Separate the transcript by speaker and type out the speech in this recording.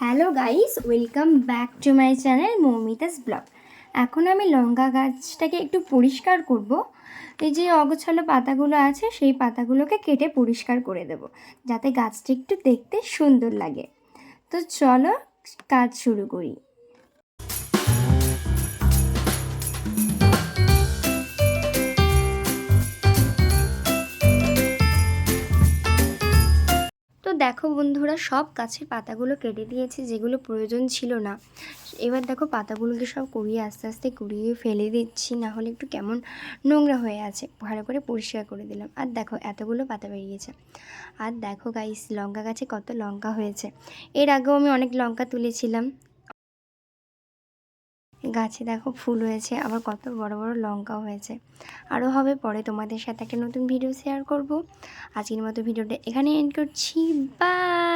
Speaker 1: Hello guys, welcome back to my channel Moumita's blog. এখন আমি লঙ্কা গাছটাকে একটু পরিষ্কার করব। এই যে অগোছালো পাতাগুলো আছে সেই পাতাগুলোকে কেটে পরিষ্কার করে দেব, যাতে গাছটা একটু দেখতে সুন্দর লাগে। তো চলো কাজ শুরু করি। তো দেখো বন্ধুরা, সব গাছের পাতাগুলো কেটে দিয়েছি যেগুলো প্রয়োজন ছিল না। এবার দেখো পাতাগুলোকে সব কুড়িয়ে আস্তে আস্তে কুড়িয়ে ফেলে দিচ্ছি, না হলে একটু কেমন নোংরা হয়ে আছে। ভালো করে পরিষ্কার করে দিলাম। আর দেখো এতগুলো পাতা বেরিয়েছে। আর দেখো গাইস, লঙ্কা গাছে কত লঙ্কা হয়েছে। এর আগেও আমি অনেক লঙ্কা তুলেছিলাম। গাছে দেখো ফুল হয়েছে, আবার কত বড় বড় লঙ্কাও হয়েছে। আরও হবে পরে, তোমাদের সাথে একটা নতুন ভিডিও শেয়ার করব। আজকের মতো ভিডিওটা এখানে এন্ড করছি। বাই।